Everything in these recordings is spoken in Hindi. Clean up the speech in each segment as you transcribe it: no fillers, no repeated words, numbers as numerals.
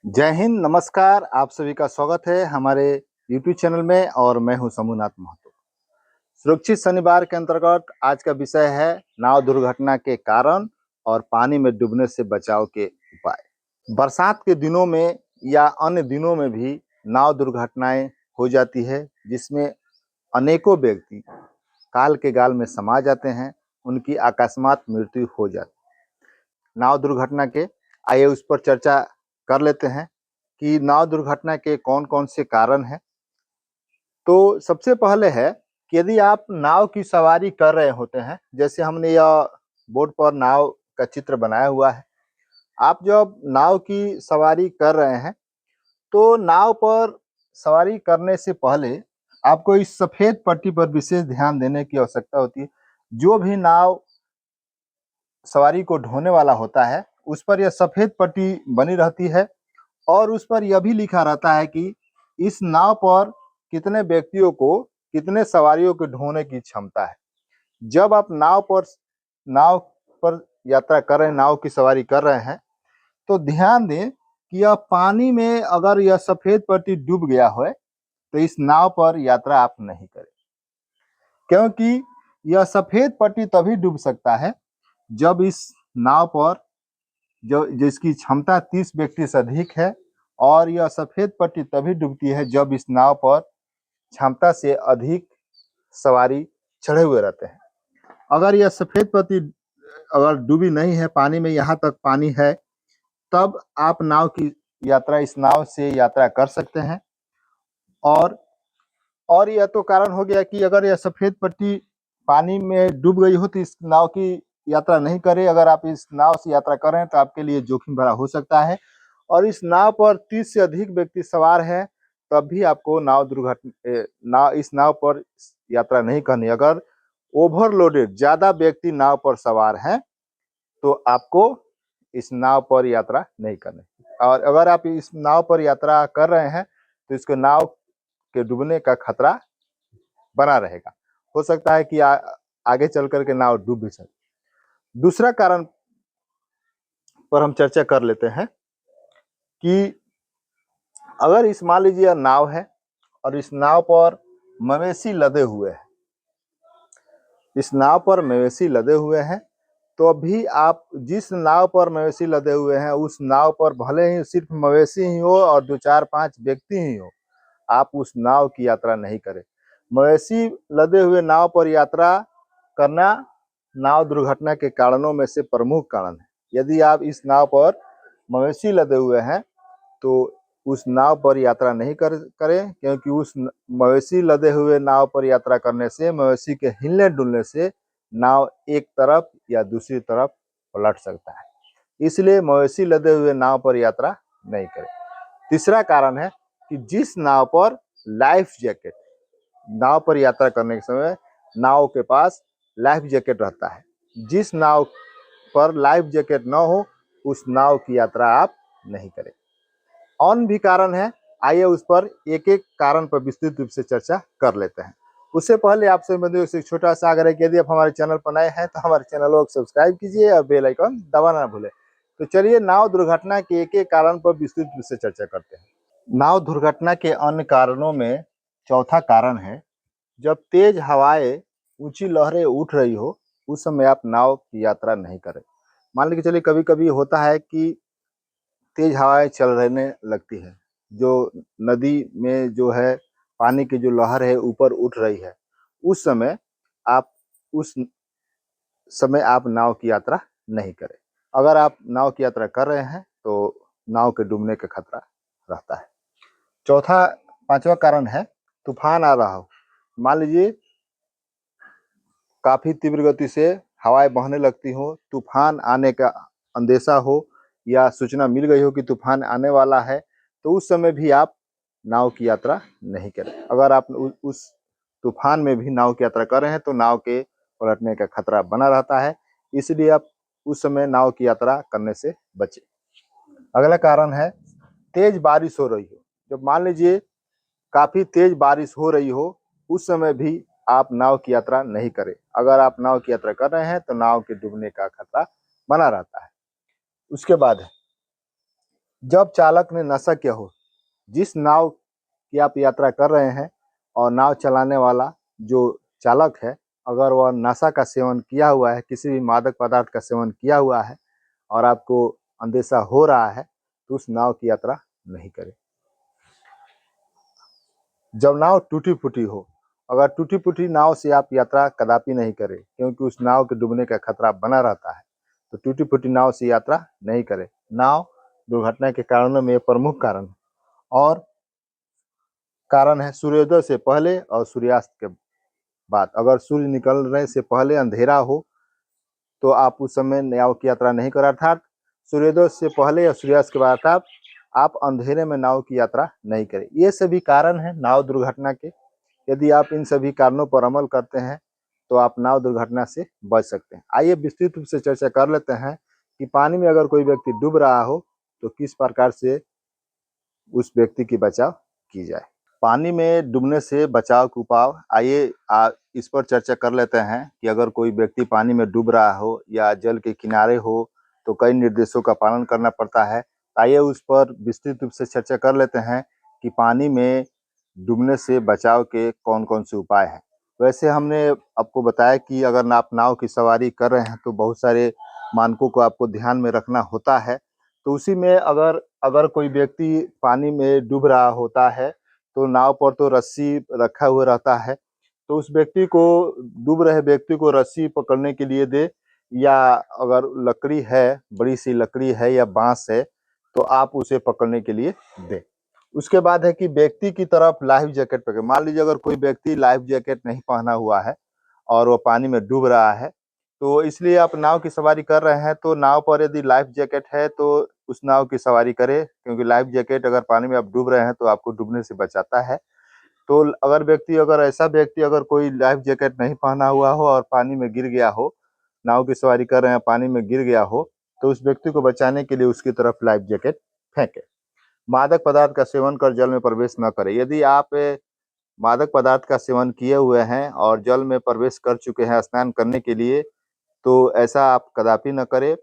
जय हिंद, नमस्कार। आप सभी का स्वागत है हमारे यूट्यूब चैनल में और मैं हूं शंभुनाथ महतो। सुरक्षित शनिवार के अंतर्गत आज का विषय है नाव दुर्घटना के कारण और पानी में डूबने से बचाव के उपाय। बरसात के दिनों में या अन्य दिनों में भी नाव दुर्घटनाएं हो जाती है, जिसमें अनेकों व्यक्ति काल के गाल में समा जाते हैं, उनकी अकस्मात मृत्यु हो जाती है। नाव दुर्घटना के आइए उस पर चर्चा कर लेते हैं कि नाव दुर्घटना के कौन कौन से कारण हैं। तो सबसे पहले है कि यदि आप नाव की सवारी कर रहे होते हैं, जैसे हमने यह बोर्ड पर नाव का चित्र बनाया हुआ है। आप जब नाव की सवारी कर रहे हैं तो नाव पर सवारी करने से पहले आपको इस सफेद पट्टी पर विशेष ध्यान देने की आवश्यकता होती है। जो भी नाव सवारी को ढोने वाला होता है उस पर यह सफेद पट्टी बनी रहती है और उस पर यह भी लिखा रहता है कि इस नाव पर कितने व्यक्तियों को, कितने सवारियों को ढोने की क्षमता है। जब आप नाव पर यात्रा कर रहे हैं, नाव की सवारी कर रहे हैं, तो ध्यान दें कि यह पानी में अगर यह सफेद पट्टी डूब गया है तो इस नाव पर यात्रा आप नहीं करें, क्योंकि यह सफेद पट्टी तभी डूब सकता है जब इस नाव पर जो जिसकी क्षमता 30 व्यक्ति से अधिक है, और यह सफेद पट्टी तभी डूबती है जब इस नाव पर क्षमता से अधिक सवारी चढ़े हुए रहते हैं। अगर यह सफेद पट्टी अगर डूबी नहीं है, पानी में यहाँ तक पानी है, तब आप इस नाव से यात्रा कर सकते हैं। और यह तो कारण हो गया कि अगर यह सफेद पट्टी पानी में डूब गई हो तो इस नाव की यात्रा नहीं करें। अगर आप इस नाव से यात्रा कर रहे हैं तो आपके लिए जोखिम भरा हो सकता है, और इस नाव पर 30 से अधिक व्यक्ति सवार हैं, तब भी आपको इस नाव पर यात्रा नहीं करनी। अगर ओवरलोडेड ज्यादा व्यक्ति नाव पर सवार हैं तो आपको इस नाव पर यात्रा नहीं करनी। और अगर आप इस नाव पर यात्रा कर रहे हैं तो इसको नाव के डूबने का खतरा बना रहेगा। हो सकता है कि आगे चल करके नाव डूब भी सके। दूसरा कारण पर हम चर्चा कर लेते हैं कि अगर मान लीजिए नाव है और इस नाव पर मवेशी लदे हुए हैं, इस नाव पर मवेशी लदे हुए हैं, तो अभी आप जिस नाव पर मवेशी लदे हुए हैं उस नाव पर भले ही सिर्फ मवेशी ही हो और 2-4-5 व्यक्ति ही हो, आप उस नाव की यात्रा नहीं करें। मवेशी लदे हुए नाव पर यात्रा करना नाव दुर्घटना के कारणों में से प्रमुख कारण है। यदि आप इस नाव पर मवेशी लदे हुए हैं तो उस नाव पर यात्रा नहीं करें, क्योंकि उस मवेशी लदे हुए नाव पर यात्रा करने से मवेशी के हिलने डुलने से नाव एक तरफ या दूसरी तरफ पलट सकता है। इसलिए मवेशी लदे हुए नाव पर यात्रा नहीं करें। तीसरा कारण है कि जिस नाव पर लाइफ जैकेट, नाव पर यात्रा करने के समय नाव के पास लाइफ जैकेट रहता है, जिस नाव पर लाइफ जैकेट न हो उस नाव की यात्रा आप नहीं करें। और भी कारण है, आइए उस पर एक एक कारण पर विस्तृत रूप से चर्चा कर लेते हैं। उससे पहले आपसे मेरे से एक छोटा सा आग्रह है कि यदि आप हमारे चैनल पर नए हैं तो हमारे चैनल को सब्सक्राइब कीजिए और बेल आइकन दबाना ना भूलें। तो चलिए नाव दुर्घटना के एक एक कारण पर विस्तृत रूप से चर्चा करते हैं। नाव दुर्घटना के अन्य कारणों में चौथा कारण है, जब तेज हवाएं, ऊंची लहरें उठ रही हो, उस समय आप नाव की यात्रा नहीं करें। मान लीजिए चलिए कभी कभी होता है कि तेज हवाएं चल रहने लगती है, जो नदी में जो है पानी की जो लहर है ऊपर उठ रही है, आप उस समय आप नाव की यात्रा नहीं करें। अगर आप नाव की यात्रा कर रहे हैं तो नाव के डूबने का खतरा रहता है। पांचवा कारण है तूफान आ रहा हो। मान लीजिए काफी तीव्र गति से हवाएं बहने लगती हो, तूफान आने का अंदेशा हो या सूचना मिल गई हो कि तूफान आने वाला है, तो उस समय भी आप नाव की यात्रा नहीं करें। अगर आप उस तूफान में भी नाव की यात्रा कर रहे हैं तो नाव के पलटने का खतरा बना रहता है, इसलिए आप उस समय नाव की यात्रा करने से बचें। अगला कारण है तेज बारिश हो रही हो। जब मान लीजिए काफी तेज बारिश हो रही हो, उस समय भी आप नाव की यात्रा नहीं करें। अगर आप नाव की यात्रा कर रहे हैं तो नाव के डूबने का खतरा बना रहता है। उसके बाद जब चालक ने नशा किया हो, जिस नाव की आप यात्रा कर रहे हैं और नाव चलाने वाला जो चालक है, अगर वह नशा का सेवन किया हुआ है, किसी भी मादक पदार्थ का सेवन किया हुआ है और आपको अंदेशा हो रहा है, तो उस नाव की यात्रा नहीं करें। जब नाव टूटी फूटी हो, अगर टूटी फूटी नाव से आप यात्रा कदापि नहीं करें, क्योंकि उस नाव के डूबने का खतरा बना रहता है। तो टूटी फूटी नाव से यात्रा नहीं करें। नाव दुर्घटना के कारणों में प्रमुख कारण है, और कारण है सूर्योदय से पहले और सूर्यास्त के बाद। अगर सूर्य निकलने से पहले अंधेरा हो तो आप उस समय नाव की यात्रा नहीं करें, अर्थात सूर्योदय से पहले या सूर्यास्त के बाद आप अंधेरे में नाव की यात्रा नहीं करें। ये सभी कारण हैं नाव दुर्घटना के। यदि आप इन सभी कारणों पर अमल करते हैं तो आप नाव दुर्घटना से बच सकते हैं। आइए विस्तृत रूप से चर्चा कर लेते हैं कि पानी में अगर कोई व्यक्ति डूब रहा हो तो किस प्रकार से उस व्यक्ति की बचाव की जाए। पानी में डूबने से बचाव के उपाय, आइए इस पर चर्चा कर लेते हैं कि अगर कोई व्यक्ति पानी में डूब रहा हो या जल के किनारे हो तो कई निर्देशों का पालन करना पड़ता है। आइए उस पर विस्तृत रूप से चर्चा कर लेते हैं कि पानी में डूबने से बचाव के कौन-कौन से उपाय हैं। वैसे हमने आपको बताया कि अगर आप नाव की सवारी कर रहे हैं तो बहुत सारे मानकों को आपको ध्यान में रखना होता है। तो उसी में अगर अगर कोई व्यक्ति पानी में डूब रहा होता है तो नाव पर तो रस्सी रखा हुआ रहता है, तो उस व्यक्ति को, डूब रहे व्यक्ति को रस्सी पकड़ने के लिए दे, या अगर लकड़ी है, बड़ी सी लकड़ी है या बाँस है, तो आप उसे पकड़ने के लिए दें। उसके बाद है कि व्यक्ति की तरफ लाइफ जैकेट पहने। मान लीजिए अगर कोई व्यक्ति लाइफ जैकेट नहीं पहना हुआ है और वो पानी में डूब रहा है, तो इसलिए आप नाव की सवारी कर रहे हैं तो नाव पर यदि लाइफ जैकेट है तो उस नाव की सवारी करें, क्योंकि लाइफ जैकेट अगर पानी में आप डूब रहे हैं तो आपको डूबने से बचाता है। तो अगर ऐसा व्यक्ति अगर कोई लाइफ जैकेट नहीं पहना हुआ हो और पानी में गिर गया हो, नाव की सवारी कर रहे हैं, पानी में गिर गया हो, तो उस व्यक्ति को बचाने के लिए उसकी तरफ लाइफ जैकेट फेंकें। मादक पदार्थ का सेवन कर जल में प्रवेश न करें। यदि आप मादक पदार्थ का सेवन किए हुए हैं और जल में प्रवेश कर चुके हैं स्नान करने के लिए, तो ऐसा आप कदापि न करें।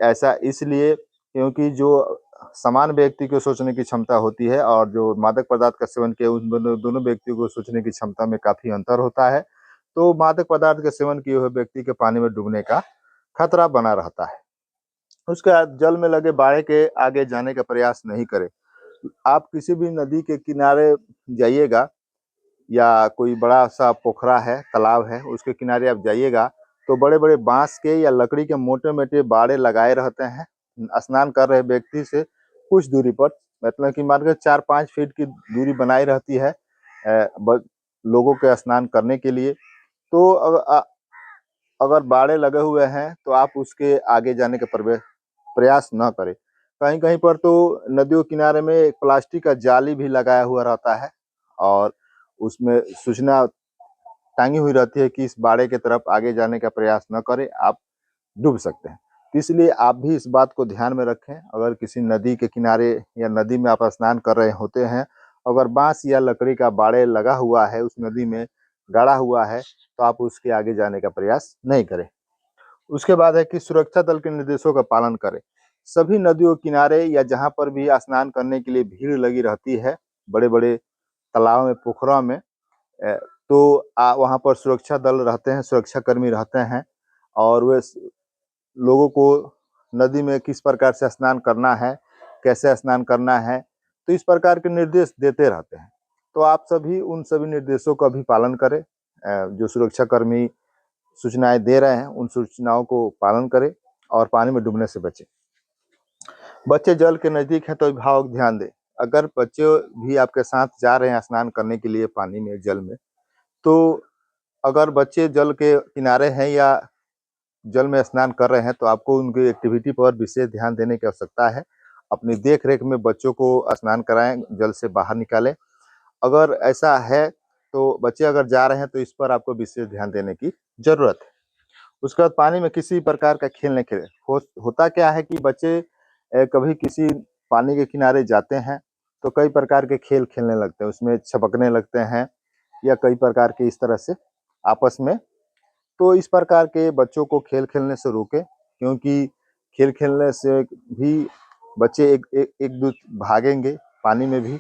ऐसा इसलिए क्योंकि जो समान व्यक्ति को सोचने की क्षमता होती है और जो मादक पदार्थ का सेवन किए उन दोनों दोनों व्यक्तियों को सोचने की क्षमता में काफ़ी अंतर होता है। तो मादक पदार्थ का सेवन किए हुए व्यक्ति के पानी में डूबने का खतरा बना रहता है। उसके बाद जल में लगे बाड़े के आगे जाने का प्रयास नहीं करें। आप किसी भी नदी के किनारे जाइएगा या कोई बड़ा-सा पोखरा है, तालाब है, उसके किनारे आप जाइएगा, तो बड़े-बड़े बाँस के या लकड़ी के मोटे-मोटे बाड़े लगाए रहते हैं। स्नान कर रहे व्यक्ति से कुछ दूरी पर, मतलब कि मान के 4-5 फीट की दूरी बनाई रहती है ब लोगों के स्नान करने के लिए। तो अगर बाड़े लगे हुए हैं, तो आप उसके आगे जाने का प्रयास ना करें। कहीं-कहीं पर तो नदियों किनारे में एक प्लास्टिक का जाली भी लगाया हुआ रहता है और उसमें सूचना टांगी हुई रहती है कि इस बाड़े की तरफ आगे जाने का प्रयास न करें, आप डूब सकते हैं। तो इसलिए आप भी इस बात को ध्यान में रखें। अगर किसी नदी के किनारे या नदी में आप स्नान कर रहे होते हैं, अगर बाँस या लकड़ी का बाड़े लगा हुआ है, उस नदी में गाड़ा हुआ है, तो आप उसके आगे जाने का प्रयास नहीं करें। उसके बाद है कि सुरक्षा दल के निर्देशों का पालन करें। सभी नदियों किनारे या जहाँ पर भी स्नान करने के लिए भीड़ लगी रहती है, बड़े-बड़े तालाब में, पोखरों में, तो वहाँ पर सुरक्षा दल रहते हैं, सुरक्षाकर्मी रहते हैं और वे लोगों को नदी में किस प्रकार से स्नान करना है, कैसे स्नान करना है, तो इस प्रकार के निर्देश देते रहते हैं। तो आप सभी उन सभी निर्देशों का भी पालन करें। जो सुरक्षाकर्मी सूचनाएँ दे रहे हैं, उन सूचनाओं को पालन करें और पानी में डूबने से बचें। बच्चे जल के नज़दीक हैं तो अभिभावक ध्यान दें। अगर बच्चे भी आपके साथ जा रहे हैं स्नान करने के लिए पानी में, जल में, तो अगर बच्चे जल के किनारे हैं या जल में स्नान कर रहे हैं तो आपको उनकी एक्टिविटी पर विशेष ध्यान देने की आवश्यकता है। अपनी देख-रेख में बच्चों को स्नान कराएँ, जल से बाहर निकालें। अगर ऐसा है तो बच्चे अगर जा रहे हैं तो इस पर आपको विशेष ध्यान देने की ज़रूरत है। उसके बाद पानी में किसी प्रकार का खेल नहीं खेलें। होता क्या है कि बच्चे कभी किसी पानी के किनारे जाते हैं तो कई प्रकार के खेल खेलने लगते हैं, उसमें छपकने लगते हैं या कई प्रकार के इस तरह से आपस में। तो इस प्रकार के बच्चों को खेल खेलने से रोकें, क्योंकि खेल खेलने से भी बच्चे एक दो भागेंगे पानी में भी,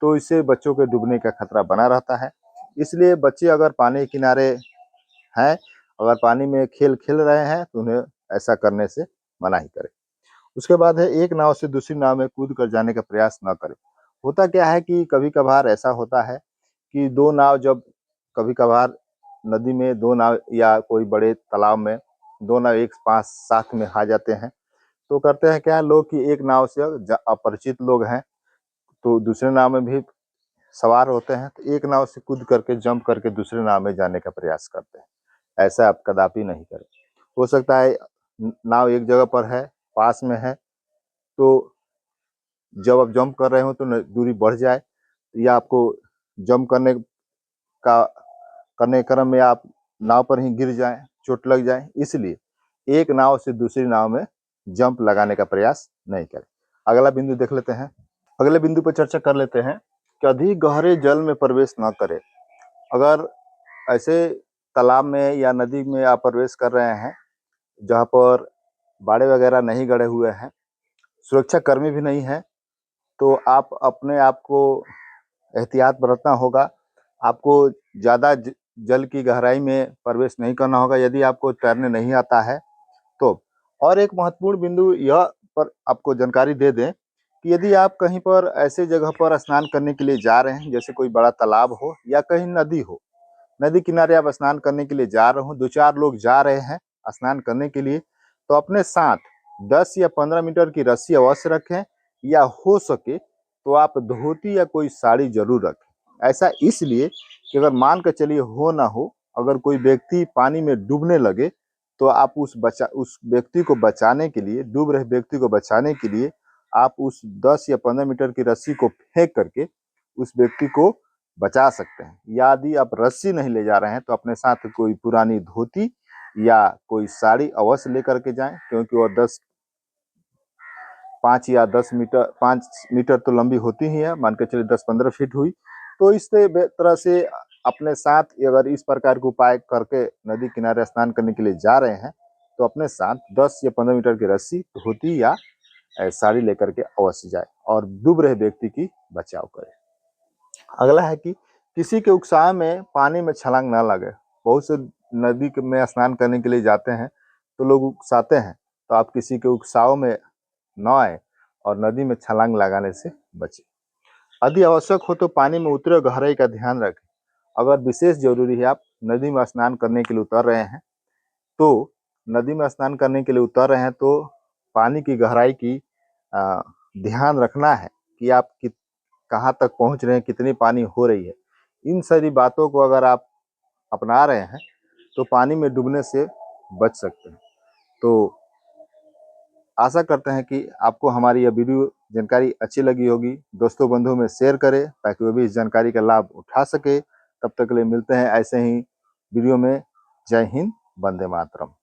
तो इससे बच्चों के डूबने का खतरा बना रहता है। इसलिए बच्चे अगर पानी के किनारे हैं, अगर पानी में खेल खेल रहे हैं तो उन्हें ऐसा करने से मनाही करें। उसके बाद है, एक नाव से दूसरी नाव में कूद कर जाने का प्रयास न करें। होता क्या है कि कभी कभार ऐसा होता है कि दो नाव, जब कभी कभार नदी में दो नाव या कोई बड़े तालाब में दो नाव एक पास साथ में आ जाते हैं, तो करते हैं क्या लोग कि एक नाव से अपरिचित लोग हैं तो दूसरे नाव में भी सवार होते हैं, तो एक नाव से कूद करके जंप करके दूसरे नाव में जाने का प्रयास करते हैं। ऐसा आप कदापि नहीं करें। हो सकता है नाव एक जगह पर है, पास में है, तो जब आप जंप कर रहे हो तो दूरी बढ़ जाए, या आपको जंप का करने के क्रम में आप नाव पर ही गिर जाएं, चोट लग जाए, इसलिए एक नाव से दूसरी नाव में जंप लगाने का प्रयास नहीं करें। अगला बिंदु देख लेते हैं। अगले बिंदु पर चर्चा कर लेते हैं कि अधिक गहरे जल में प्रवेश न करें। अगर ऐसे तालाब में या नदी में आप प्रवेश कर रहे हैं जहाँ पर बाड़े वगैरह नहीं गड़े हुए हैं, सुरक्षा कर्मी भी नहीं है, तो आप अपने आप को एहतियात बरतना होगा। आपको ज़्यादा जल की गहराई में प्रवेश नहीं करना होगा यदि आपको तैरने नहीं आता है तो। और एक महत्वपूर्ण बिंदु यह पर आपको जानकारी दे दें कि यदि आप कहीं पर ऐसे जगह पर स्नान करने के लिए जा रहे हैं, जैसे कोई बड़ा तालाब हो या कहीं नदी हो, नदी किनारे आप स्नान करने के लिए जा रहे हो, 2-4 लोग जा रहे हैं स्नान करने के लिए, तो अपने साथ 10 या 15 मीटर की रस्सी अवश्य रखें, या हो सके तो आप धोती या कोई साड़ी जरूर रखें। ऐसा इसलिए कि अगर मान कर चलिए हो ना हो, अगर कोई व्यक्ति पानी में डूबने लगे तो आप उस व्यक्ति को बचाने के लिए, डूब रहे व्यक्ति को बचाने के लिए आप उस 10 या 15 मीटर की रस्सी को फेंक करके उस व्यक्ति को बचा सकते हैं। यदि आप रस्सी नहीं ले जा रहे हैं तो अपने साथ कोई पुरानी धोती या कोई साड़ी अवश्य लेकर के जाएं, क्योंकि वो 5 या 10 मीटर, 5 मीटर तो लंबी होती ही है, मान के चलिए 10-15 फीट हुई। तो इस तरह से अपने साथ अगर इस प्रकार के उपाय करके नदी किनारे स्नान करने के लिए जा रहे हैं तो अपने साथ 10 या 15 मीटर की रस्सी, धोती या साड़ी लेकर के अवश्य जाए और डूब रहे व्यक्ति की बचाव करें। अगला है कि किसी के उत्साह में पानी में छलांग ना लगे। बहुत से नदी में स्नान करने के लिए जाते हैं तो लोग उकसाते हैं, तो आप किसी के उत्साह में न आए और नदी में छलांग लगाने से बचें। यदि आवश्यक हो तो पानी में उतरे गहराई का ध्यान रखें। अगर विशेष जरूरी है, आप नदी में स्नान करने के लिए उतर रहे हैं, तो नदी में स्नान करने के लिए उतर रहे हैं तो पानी की गहराई की ध्यान रखना है कि आप कहाँ तक पहुंच रहे हैं, कितनी पानी हो रही है। इन सारी बातों को अगर आप अपना रहे हैं तो पानी में डूबने से बच सकते हैं। तो आशा करते हैं कि आपको हमारी यह वीडियो जानकारी अच्छी लगी होगी। दोस्तों बंधुओं में शेयर करें ताकि वो भी इस जानकारी का लाभ उठा सके। तब तक के लिए मिलते हैं ऐसे ही वीडियो में। जय हिंद, वंदे मातरम।